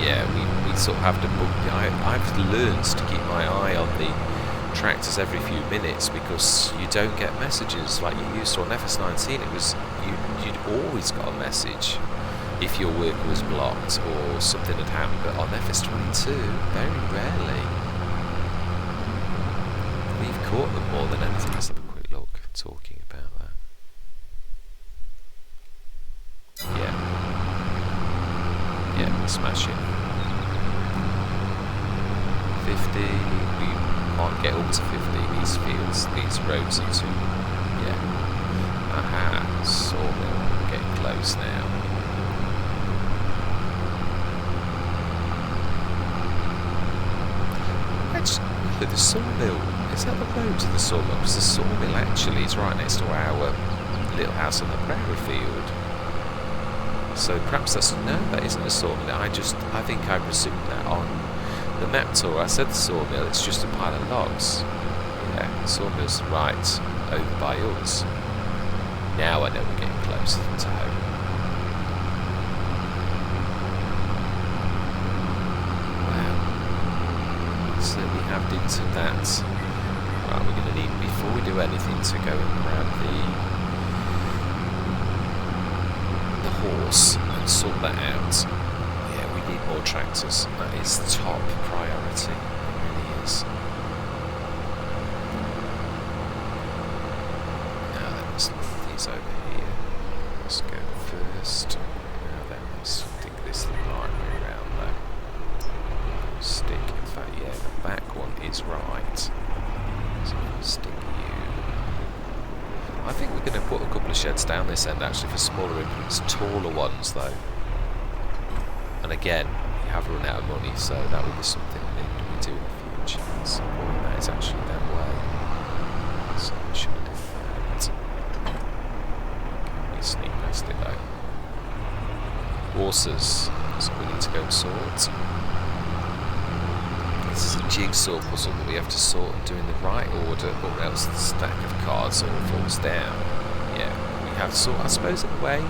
Yeah, we sort of have to book. I've learned to keep my eye on the tractors every few minutes, because you don't get messages like you used to on FS19. It was you'd always got a message if your work was blocked or something had happened, but on FS22 very rarely. We've caught them more than anything. Let's have a quick look talking about that. Yeah, smash it. 50, we can't get up to 50, these fields, these roads are too, yeah. Aha, sawmill, getting close now. Actually, the sawmill, is that the road to the sawmill? Because the sawmill actually is right next to our little house on the prairie field. So perhaps that's, no, that isn't a sawmill. I think I presumed that on the map tour. I said the sawmill, it's just a pile of logs. Yeah, the sawmill's right over by us. Now I know we're getting closer to home. Wow. So we have into that. Right, we're going to need, before we do anything, to go and grab the horse and sort that out. Yeah, we need more tractors. That is top priority. It really is. Now then, let's leave these over here. Let's go first. Now then, let's stick this the right way around though. Stick, in fact, yeah, the back one is right. So we'll stick you. I think we're going to put a couple of sheds down this end actually for smaller implements, taller ones though. And again, we have run out of money, so that will be something we do in the future. At some point that is actually that way. So we should do that. Can we sneak past it though? Horses, so we need to go and sort. This is a jigsaw puzzle that we have to sort and do in the right order, or else the stack of cards all falls down. Yeah, we have sort, I suppose in a way,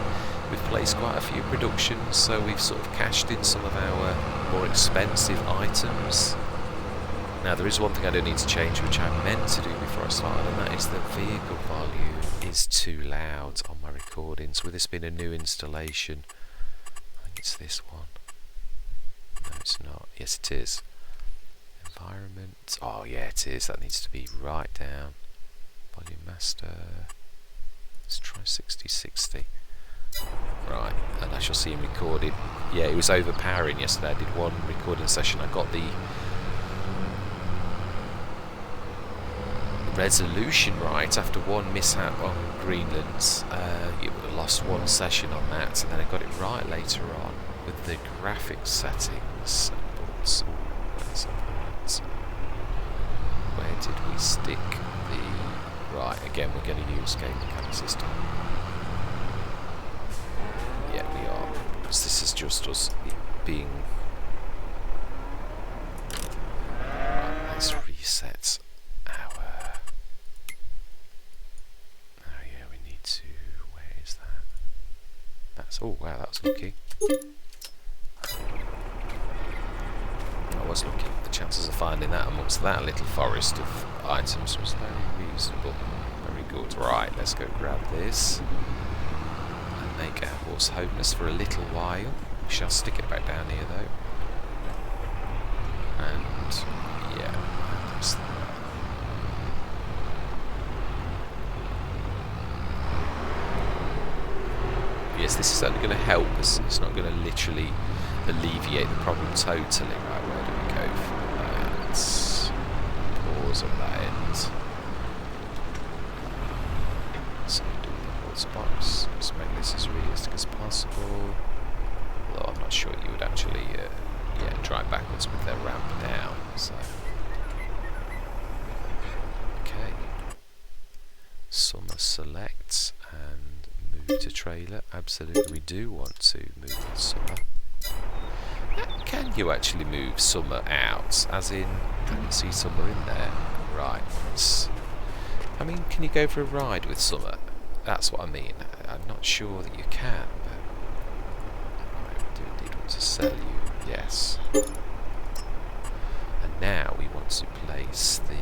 we've placed quite a few productions, so we've sort of cashed in some of our more expensive items. Now there is one thing I do need to change, which I meant to do before I started, and that is the vehicle volume is too loud on my recordings. With this being a new installation, I think it's this one. No, it's not. Yes, it is. Environment. Oh yeah, it is. That needs to be right down. Volume master. Let's try 60-60. Right, and I shall see him recorded. Yeah, it was overpowering yesterday. I did one recording session. I got the resolution right after one mishap on Greenland. You would have lost one session on that, and then I got it right later on with the graphics settings. But Where did we stick the... Right, again, we're going to use game mechanics this time. Yeah, we are. Because this is just us being... Right, let's reset our... Oh yeah, we need to... Where is that? That's... Oh wow, that was lucky. I was looking. The chances of finding that amongst that little forest of items was very reasonable. Very good. Right, let's go grab this and make our horse homeless for a little while. We shall stick it back down here though. And yeah, that's that. Yes, this is only going to help us. It's not going to literally alleviate the problem totally. Right, where do we go from that? Pause at that end. So do the horse box. Let's make this as realistic as possible. Although I'm not sure you would actually drive backwards with their ramp down. So okay. Summer select and move to trailer. Absolutely, we do want to move to summer. Can you actually move summer out? As in, I can see summer in there. Right. I mean, can you go for a ride with summer? That's what I mean. I'm not sure that you can, but right, we do indeed want to sell you. Yes. And now we want to place the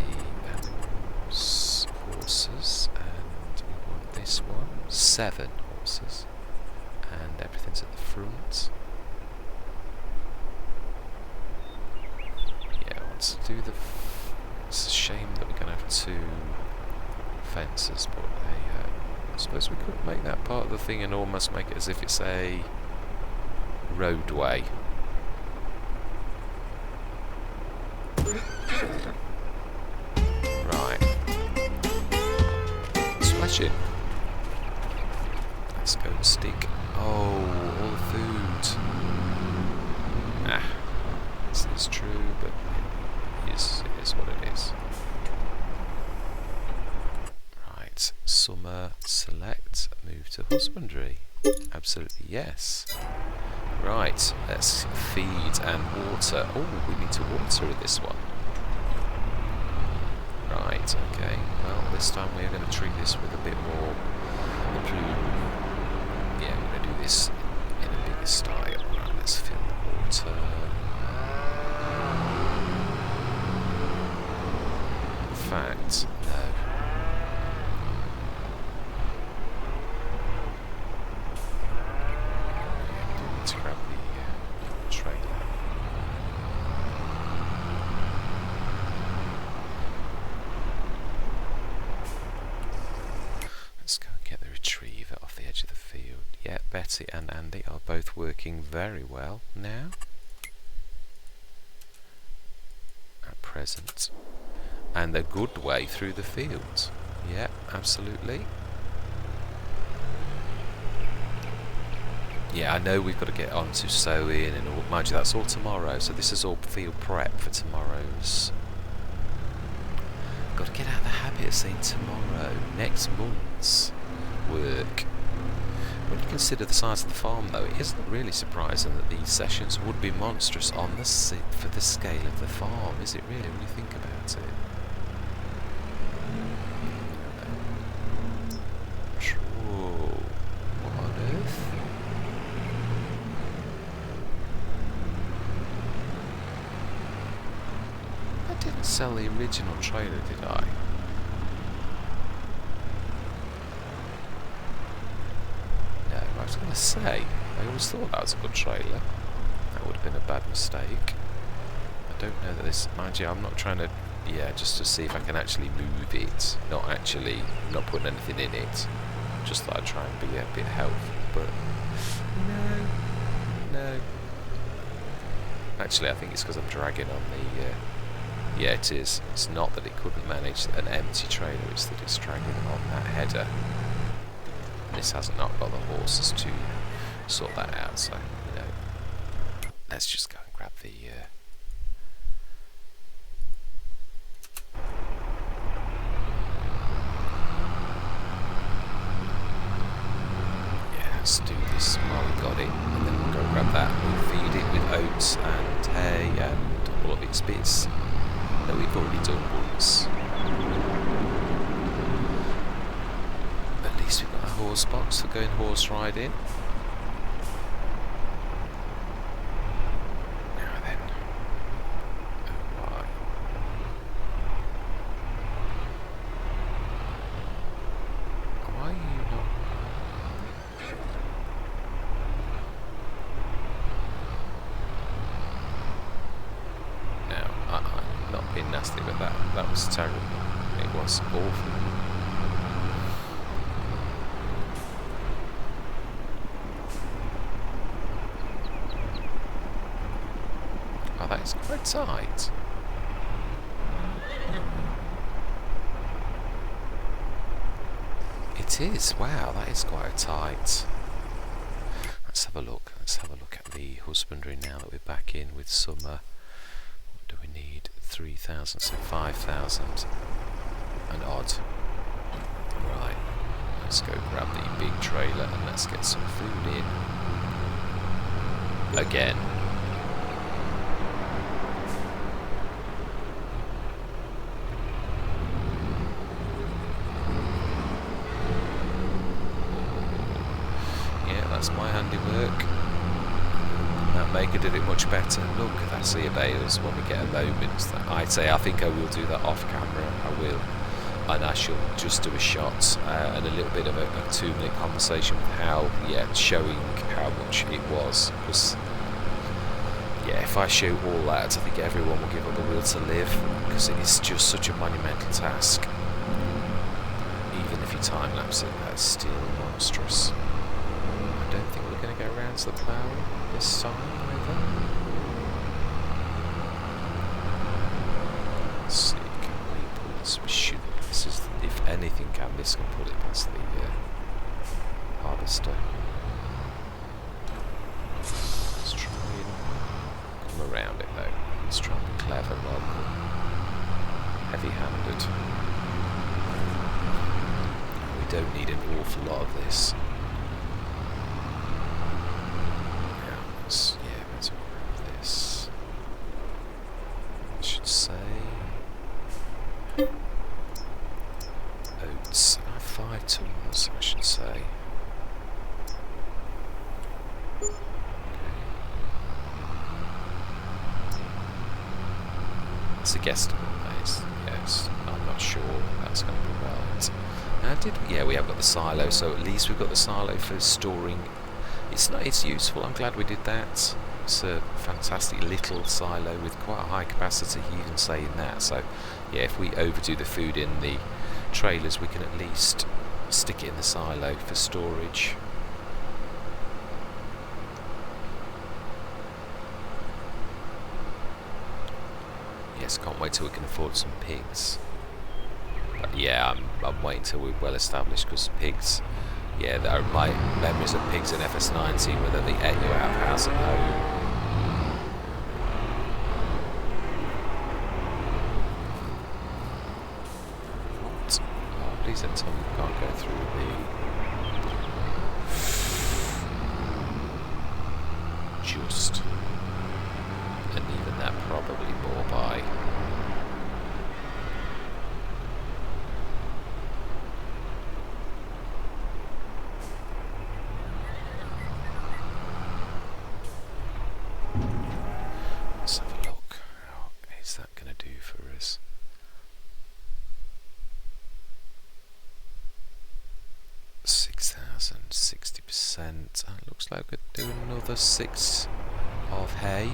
animals, horses, and we want this one. 7 horses. And everything's at the front. To do the... It's a shame that we're going to have 2 fences, but I suppose we could make that part of the thing and almost make it as if it's a roadway. Right. Smash it. Let's go and stick... Oh, all the food. Ah, this is true, but... It is what it is. Right, summer select, move to husbandry. Absolutely yes. Right, let's feed and water. Oh, we need to water this one. Right, okay. Well, this time we are going to treat this with a bit more yeah, we're going to do this in a bigger style. Right, let's fill the water. Fact, no. Need to grab the trailer. Let's go and get the retriever off the edge of the field. Yeah, Betty and Andy are both working very well now. At present. And a good way through the field. Yeah, absolutely. Yeah, I know we've got to get on to sowing and all. Mind you, that's all tomorrow, so this is all field prep for tomorrow's. Got to get out of the habit of saying tomorrow, next month's work. When you consider the size of the farm, though, it isn't really surprising that these sessions would be monstrous on the for the scale of the farm, is it really, when you think about it? What on earth? I didn't sell the original trailer, did I? No, I was going to say, I always thought that was a good trailer. That would have been a bad mistake. I don't know that this... Mind you, I'm not trying to... Yeah, just to see if I can actually move it. Not putting anything in it. Just thought I'd try and be a bit helpful, but... No. Actually, I think it's because I'm dragging on the... Yeah, it is. It's not that it couldn't manage an empty trailer, it's that it's dragging on that header. And this has not got the horses to sort that out, so, you know... Let's just go and grab the it, and then we'll go grab that. We'll feed it with oats and hay and all of its bits that we've already done once. At least we've got a horse box for going horse riding. Now then. Oh my. Why are you not? No, I'm not being nasty with that. That was terrible. It was awful. Oh, that is quite tight. It is. Wow, that is quite tight. Let's have a look. Let's have a look at the husbandry now that we're back in with summer. What do we need? 3,000, so 5,000 and odd. Right. Let's go grab the big trailer and let's get some food in. Again. That's my handiwork. That maker did it much better. Look, that's the bales when we get a moment. I'd say I think I will do that off camera. I will, and I shall just do a shot and a little bit of a 2-minute conversation with how, showing how much it was. Because if I show all that, I think everyone will give up the will to live, because it is just such a monumental task. Even if you time lapse it, that's still monstrous. I don't think we're going to go around to the ploughing this time either. Let's see, can we pull this? We should. This is, if anything this can pull it past the harvester. Let's try and come around it though. Let's try and be clever rather than heavy-handed. We don't need an awful lot of this. Let's grab this. I should say oats. I have 5 tools, I should say. Okay. It's a guesstimate, that is. Yes, I'm not sure that's going to be right. Now we have got the silo, so at least we've got the silo for storing. It's useful. I'm glad we did that. It's a fantastic little silo with quite a high capacity, even saying that. So if we overdo the food in the trailers, we can at least stick it in the silo for storage. Yes, can't wait till we can afford some pigs. But I'm waiting till we're well established, because pigs. Yeah, there are my memories of pigs in FS19, whether they ate you out of house and home. What? Oh, please don't tell me we can't go through the... Just. And even that probably more by... Let's have a look. How is that going to do for us? $6,000, 60%. Looks like we could do another 6 of hay.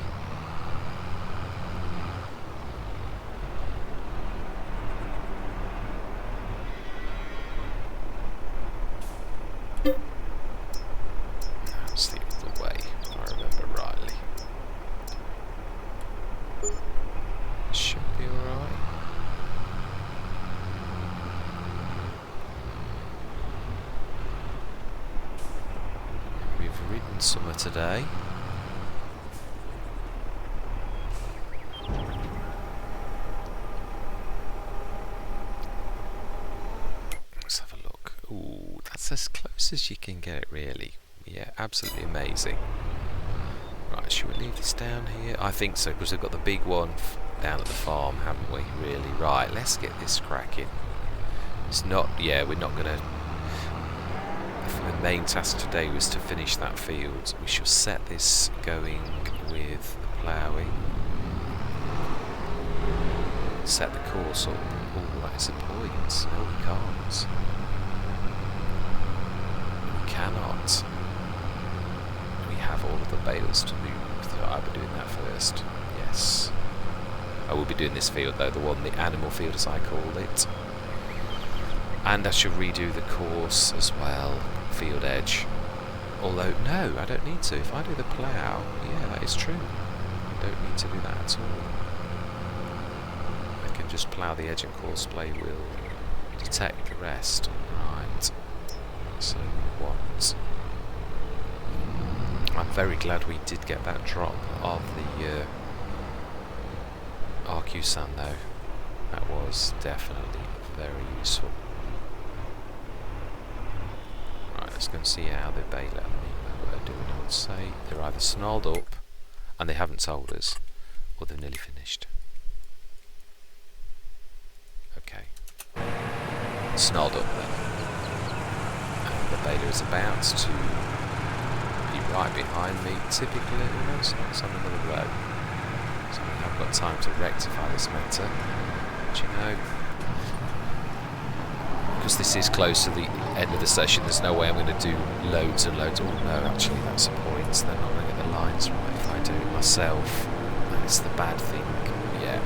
That's the other way, if I remember rightly. Should be alright. We've ridden summer today. Let's have a look. Ooh, that's as close as you can get it, really. Yeah, absolutely amazing. Right, should we leave this down here? I think so, because we've got the big one down at the farm, haven't we? Really? Right, let's get this cracking. It's not, yeah, we're not going to... The main task today was to finish that field. We shall set this going with the ploughing. Set the course up. Oh, that is a point. No, we can't. We cannot. We have all of the bales to move, so I'll be doing that first. Yes. I will be doing this field though, the animal field as I called it. And I shall redo the course as well, field edge. Although, no, I don't need to. If I do the plough, yeah, that is true. I don't need to do that at all. I can just plough the edge and Courseplay will detect the rest. Right. So we want... I'm very glad we did get that drop of the RQ sand though. That was definitely very useful. Right, let's go and see how the baler are doing. I would say they're either snarled up and they haven't told us, or they're nearly finished. Okay. Snarled up then. And the baler is about to be right behind me. Typically, no, it's not. It's on another row. So we have got time to rectify this matter. But you know, because this is close to the end of the session, there's no way I'm going to do loads and loads. Oh no, actually that's a point. They're not going to get the lines right if I do it myself. That's the bad thing. Yeah.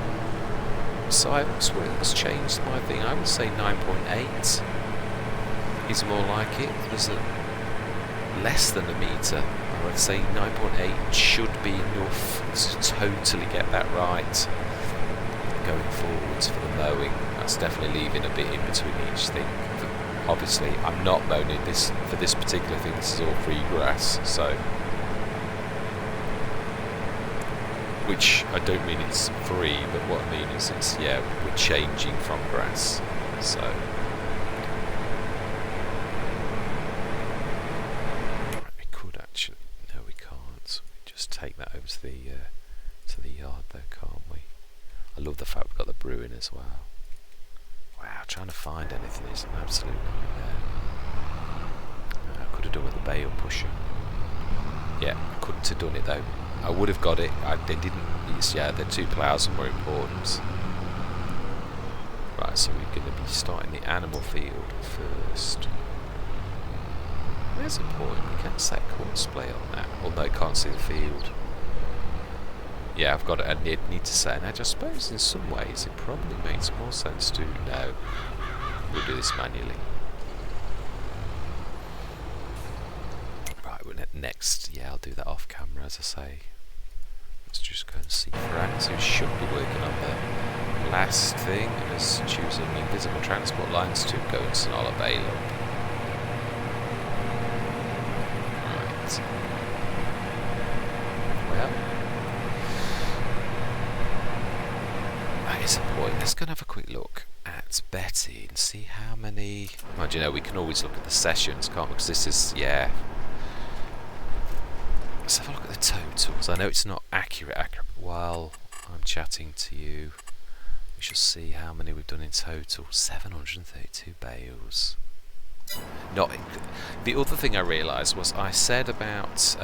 So I almost changed my thing. I would say 9.8 is more like it. There's a less than a metre. I would say 9.8 should be enough to totally get that right going forwards for the mowing. That's definitely leaving a bit in between each thing. Obviously, I'm not mowing this for this particular thing. This is all free grass, so which I don't mean it's free, but what I mean is it's, yeah, we're changing from grass, so we could actually, no we can't, we just take that over to the yard there, can't we? I love the fact we've got the brewing as well. Wow, trying to find anything is an absolute nightmare. I could have done with the bale pusher. Yeah, I couldn't have done it though. I would have got it. They didn't. Yeah, the two ploughs are more important. Right, so we're going to be starting the animal field first. There's a point. We can set Courseplay on that, although I can't see the field. Yeah, I've got it. I need to set. And I suppose in some ways it probably makes more sense to no. We'll do this manually. Right, we're next. Yeah, I'll do that off camera, as I say. Let's just go and see Franz, who should be working on the last thing. Let's choose an invisible transport lines to go and snarl a bale up. Right. Well, that is a point. Let's go and have a quick look at Betty and see how many. Well, you know, we can always look at the sessions, can't we? Because this is, yeah. Let's have a look at the totals. I know it's not accurate, but while I'm chatting to you, we shall see how many we've done in total. 732 bales. The other thing I realised was I said about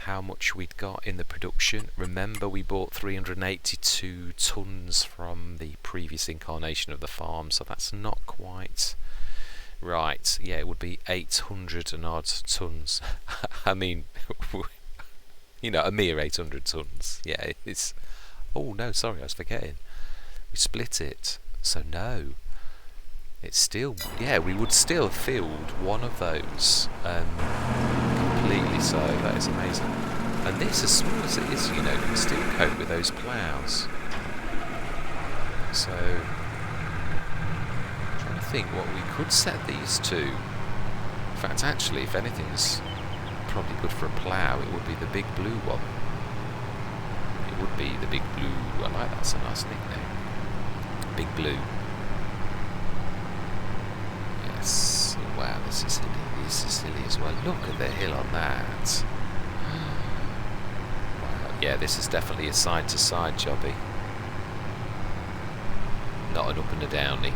how much we'd got in the production. Remember, we bought 382 tonnes from the previous incarnation of the farm, so that's not quite right. Yeah, it would be 800 and odd tonnes. I mean, you know, a mere 800 tonnes. Yeah, it's... Oh, no, sorry, I was forgetting. We split it. So, no. It's still... Yeah, we would still have filled one of those completely, so that is amazing. And this, as small as it is, you know, can still cope with those ploughs. So... I'm trying to think what we could set these to. In fact, actually, if anything's probably good for a plough, it would be the big blue one. It would be the big blue. I like that, it's a nice nickname. Big blue. Yes. Wow, this is hilly. This is hilly as well. Look at the hill on that. Wow. Yeah, this is definitely a side-to-side jobby. Not an up and a downy.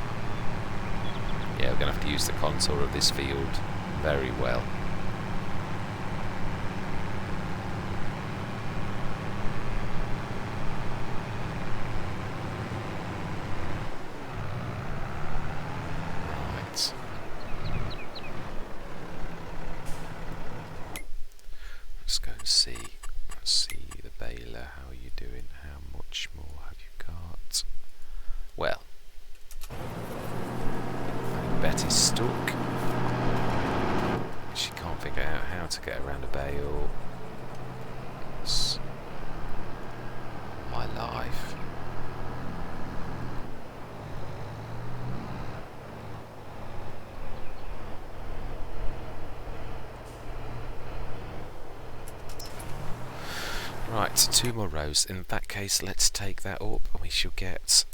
Yeah, we're going to have to use the contour of this field very well. Right. Let's go and see. Let's see the baler. How are you doing? How much more have you got? Well, Betty's stuck. She can't figure out how to get around a bale. It's my life. Right, 2 more rows. In that case, let's take that up and we shall get...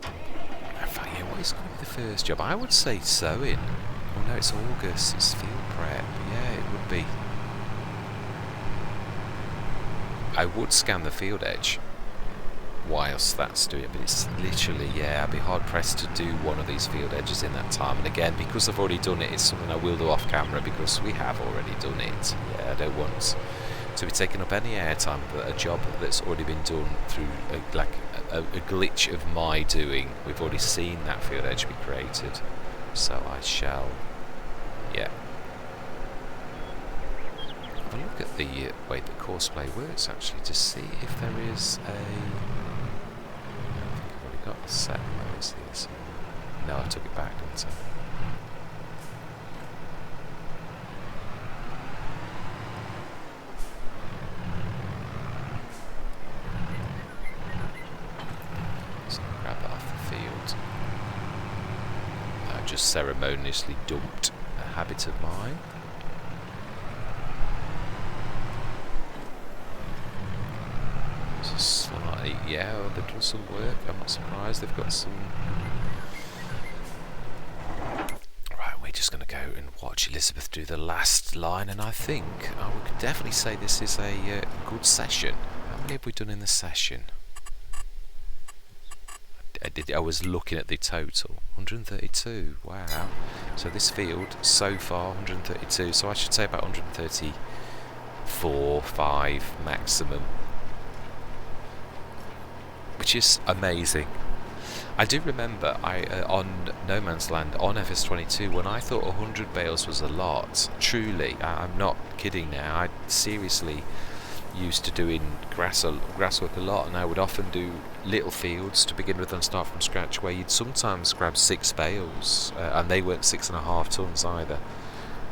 Yeah, what is going to be the first job? I would say sowing. Oh no, it's August. It's field prep. Yeah, it would be. I would scan the field edge whilst that's doing it, but it's literally, yeah, I'd be hard pressed to do one of these field edges in that time. And again, because I've already done it, it's something I will do off camera because we have already done it. Yeah, I don't want to be taking up any airtime, but a job that's already been done through a glitch of my doing. We've already seen that field edge be created, so I shall, yeah. Have a look at the way that Courseplay works actually to see if there is a... I think I've already got the set loads here. So no, I took it back, didn't I? Just ceremoniously dumped a habit of mine. So slightly, yeah, well, they've done some work. I'm not surprised. They've got some. Right, we're just going to go and watch Elizabeth do the last line, and I think I would definitely say this is a good session. How many have we done in the session? I was looking at the total, 132, wow. So this field, so far, 132, so I should say about 134, 5 maximum. Which is amazing. I do remember on No Man's Land, on FS22, when I thought 100 bales was a lot, truly, I'm not kidding now, I seriously used to doing grasswork a lot, and I would often do little fields to begin with and start from scratch, where you'd sometimes grab 6 bales, and they weren't 6.5 tons either.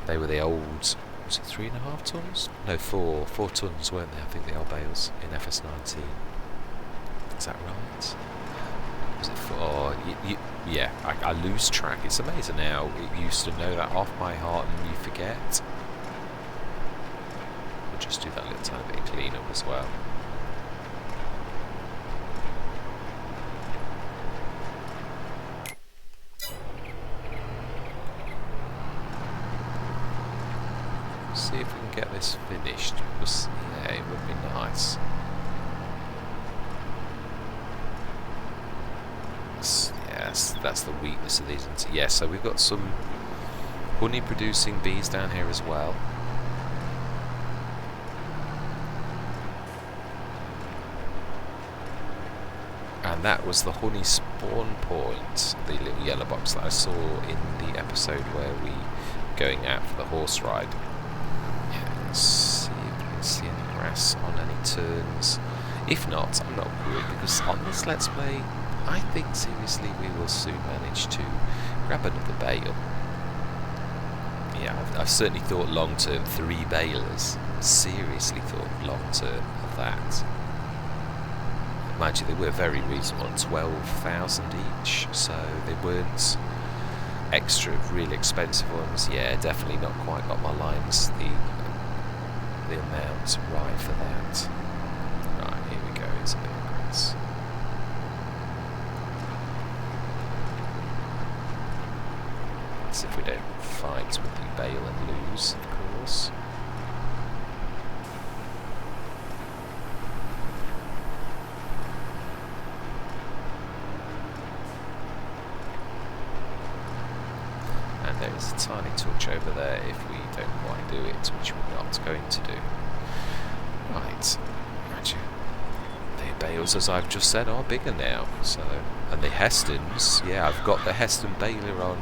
They were the old, was it 3.5 tons? No, 4 tons, weren't they? I think the old bales in FS19. Is that right? Was it 4? Yeah, I lose track. It's amazing now. It used to know that off by heart, and you forget. Just do that little tiny bit of cleanup as well. See if we can get this finished, because yeah, it would be nice. Yes, that's the weakness of these. Yeah, so we've got some honey producing bees down here as well. And that was the honey spawn point, the little yellow box that I saw in the episode where we were going out for the horse ride. Yeah, let's see if we can see any grass on any turns. If not, I'm not worried, because on this Let's Play, I think seriously we will soon manage to grab another bale. Yeah, I've certainly thought long term 3 balers. Seriously thought long term of that. Mind you, they were very reasonable, 12,000 each, so they weren't extra, really expensive ones. Yeah, definitely not quite got my lines, the amount right for that. Right, here we go, it's a bit of grass. That's if we don't fight with the bale and lose, of course. And there is a tiny touch over there if we don't quite do it, which we're not going to do. Right, imagine. The bales, as I've just said, are bigger now. So, and the Hestons, yeah, I've got the Heston baler on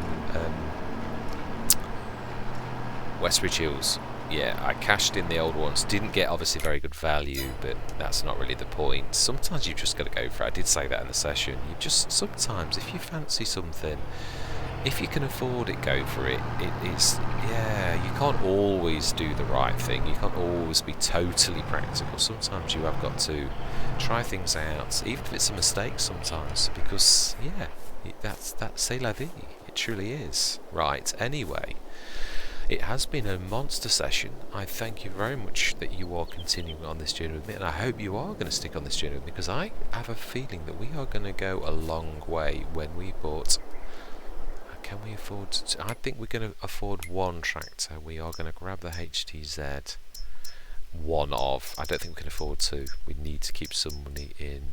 Westridge Hills. Yeah, I cashed in the old ones. Didn't get obviously very good value, but that's not really the point. Sometimes you've just got to go for it. I did say that in the session. You just, sometimes, if you fancy something, if you can afford it, go for it. It's, yeah, you can't always do the right thing. You can't always be totally practical. Sometimes you have got to try things out, even if it's a mistake sometimes, because, yeah, that's c'est la vie. It truly is. Right, anyway. It has been a monster session. I thank you very much that you are continuing on this journey with me, and I hope you are going to stick on this journey with me, because I have a feeling that we are going to go a long way when we bought... Can we afford to... I think we're going to afford one tractor. We are going to grab the HTZ. One of. I don't think we can afford two. We need to keep some money in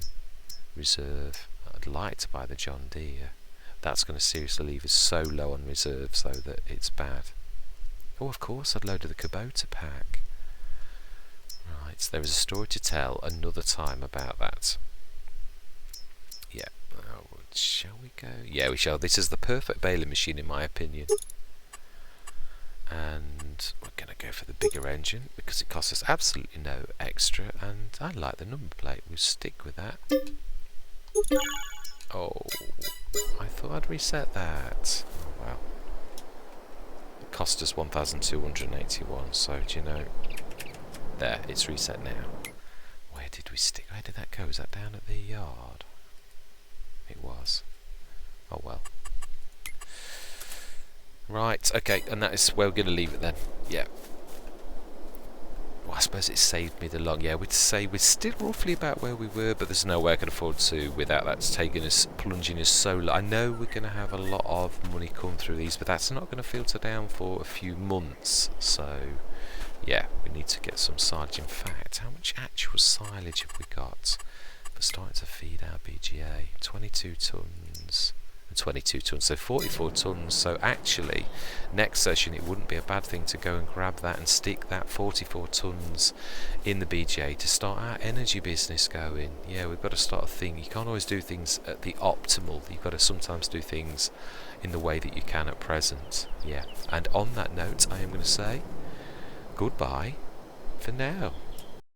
reserve. I'd like to buy the John Deere. That's going to seriously leave us so low on reserves, though, that it's bad. Oh, of course, I'd loaded the Kubota pack. Right, there is a story to tell another time about that. Yeah. Shall we go? Yeah, we shall. This is the perfect baling machine, in my opinion. And we're going to go for the bigger engine because it costs us absolutely no extra, and I like the number plate. We'll stick with that. Oh, I thought I'd reset that. Oh, well. It cost us 1,281, so do you know? There, it's reset now. Where did we stick? Where did that go? Was that down at the yard? It was. Oh well. Right, okay, and that is where we're going to leave it then. Yeah. Well, I suppose it saved me the long... Yeah, we'd say we're still roughly about where we were, but there's no way I can afford to without that's taking us, plunging us so low. I know we're going to have a lot of money come through these, but that's not going to filter down for a few months. So, yeah, we need to get some silage. In fact, how much actual silage have we got? We're starting to feed our BGA. 22 tonnes and 22 tonnes, so 44 tonnes. So actually, next session it wouldn't be a bad thing to go and grab that and stick that 44 tonnes in the BGA to start our energy business going. Yeah, we've got to start a thing. You can't always do things at the optimal. You've got to sometimes do things in the way that you can at present. Yeah, and on that note, I am going to say goodbye for now.